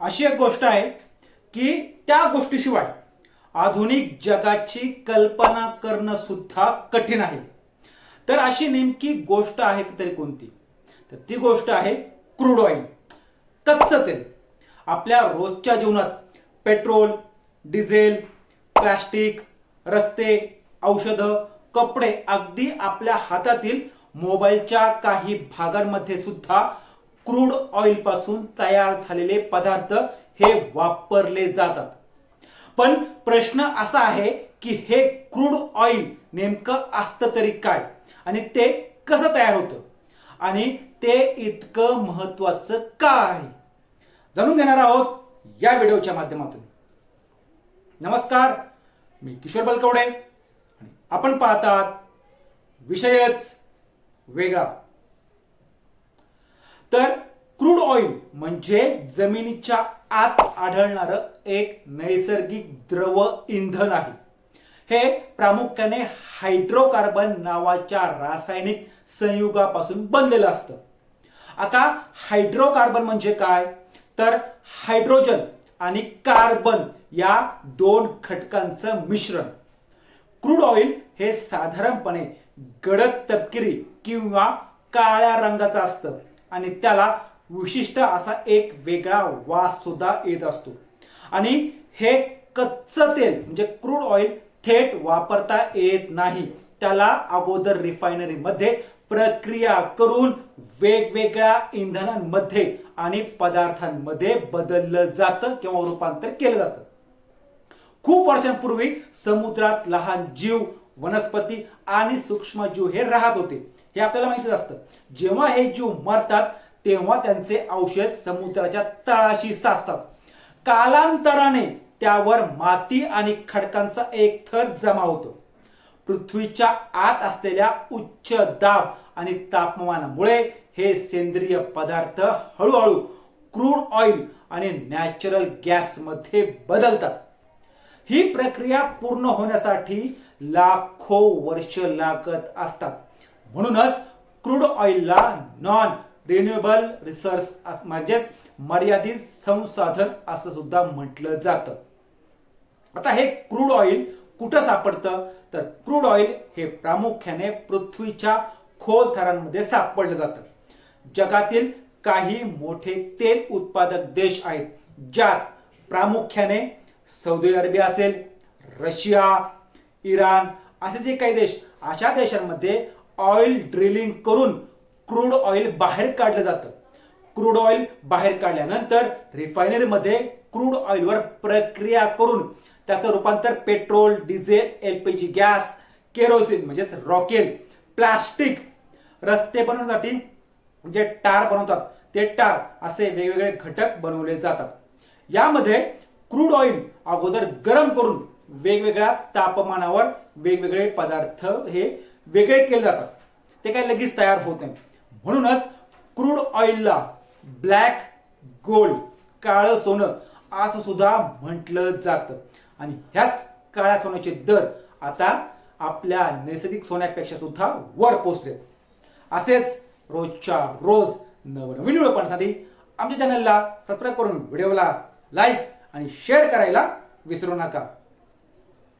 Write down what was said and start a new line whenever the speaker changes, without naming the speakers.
अशी एक गोष्ट आहे की त्या गोष्टीशिवाय आधुनिक जगाची कल्पना करणं सुद्धा कठीण आहे। तर अशी नेमकी गोष्ट आहे तरी कोणती? तर ती गोष्ट आहे क्रूड ऑइल, कच्चं तेल। आपल्या रोजच्या जीवनात पेट्रोल, डिझेल, प्लास्टिक, रस्ते, औषधं, कपडे, अगदी आपल्या हातातील मोबाईलच्या काही भागांमध्ये सुद्धा क्रूड ऑइल पासून तयार झालेले पदार्थ हे वापरले जातात। पण प्रश्न असा आहे की हे क्रूड ऑइल नेमकं असतं तरी काय आणि ते कसं तयार होतं आणि ते इतकं महत्त्वाचं का आहे, जाणून घेणार आहोत या व्हिडिओच्या माध्यमातून। नमस्कार, मी किशोर बलकवडे आणि आपण पाहतात विषयच वेगळा। तर क्रूड ऑइल म्हणजे जमिनीच्या आत आढळणारं एक नैसर्गिक द्रव इंधन आहे। हे प्रामुख्याने हायड्रोकार्बन नावाच्या रासायनिक संयुगापासून बनलेलं असतं। आता हायड्रोकार्बन म्हणजे काय? तर हायड्रोजन आणि कार्बन या दोन घटकांचं मिश्रण। क्रूड ऑइल हे साधारणपणे गडद तपकिरी किंवा काळ्या रंगाचं असतं आणि त्याला विशिष्ट असा एक वेगळा वास सुद्धा येत असतो। आणि हे कच्चं तेल म्हणजे क्रूड ऑइल थेट वापरता येत नाही, त्याला अगोदर रिफायनरीमध्ये प्रक्रिया करून वेगवेगळ्या इंधनांमध्ये आणि पदार्थांमध्ये बदललं जातं किंवा रूपांतर केलं जातं। खूप वर्षांपूर्वी समुद्रात लहान जीव, वनस्पती आणि सूक्ष्मजीव हे राहत होते, हे आपल्याला माहितीच असतं। जेव्हा हे जीव मरतात तेव्हा त्यांचे अवशेष समुद्राच्या तळाशी साचतात। कालांतराने त्यावर माती आणि खडकांचा एक थर जमा होतो। पृथ्वीच्या आत असलेल्या उच्च दाब आणि तापमानामुळे हे सेंद्रिय पदार्थ हळूहळू क्रूड ऑइल आणि नॅचरल गॅस मध्ये बदलतात। ही प्रक्रिया पूर्ण होण्यासाठी लाखो वर्ष लागत असतात। म्हणूनच क्रूड ऑइलला नॉन रिन्युएबल रिसोर्स म्हणजेच मर्यादित संसाधन असं सुद्धा म्हटलं जातं। आता हे क्रूड ऑइल कुठं सापडतं? तर क्रूड ऑइल हे प्रामुख्याने पृथ्वीच्या खोल थरांमध्ये सापडलं जातं। जगातील काही मोठे तेल उत्पादक देश आहेत, ज्यात प्रामुख्याने सौदी अरेबिया असेल, रशिया, इराण असे जे काही देश, अशा देशांमध्ये ऑइल ड्रिलिंग करून क्रूड ऑइल बाहेर काढलं जातं। क्रूड ऑइल बाहेर काढल्यानंतर रिफायनरीमध्ये क्रूड ऑइलवर प्रक्रिया करून त्याचं रूपांतर petrol, diesel, LPG gas, kerosene म्हणजेच रॉकेल, प्लास्टिक, रस्ते बनवण्यासाठी जे टार बनवतात ते टार असे वेगवेगळे घटक बनवले जातात। यामध्ये क्रूड ऑइल अगोदर गरम करून वेगवेगळ्या तापमानावर वेगवेगळे पदार्थ हे वेगळे केले जातात, ते काही लगेच तयार होत नाही। म्हणूनच क्रूड ऑइलला ब्लॅक गोल्ड, काळं सोनं असं सुद्धा म्हटलं जातं। आणि ह्याच काळ्या सोन्याचे दर आता आपल्या नैसर्गिक सोन्यापेक्षा सुद्धा वर पोहोचलेत। असेच रोजच्या रोज नवनवीन व्हिडिओ पाहण्यासाठी आमच्या चॅनलला सबस्क्राईब करून व्हिडिओला लाईक आणि शेअर करायला विसरू नका।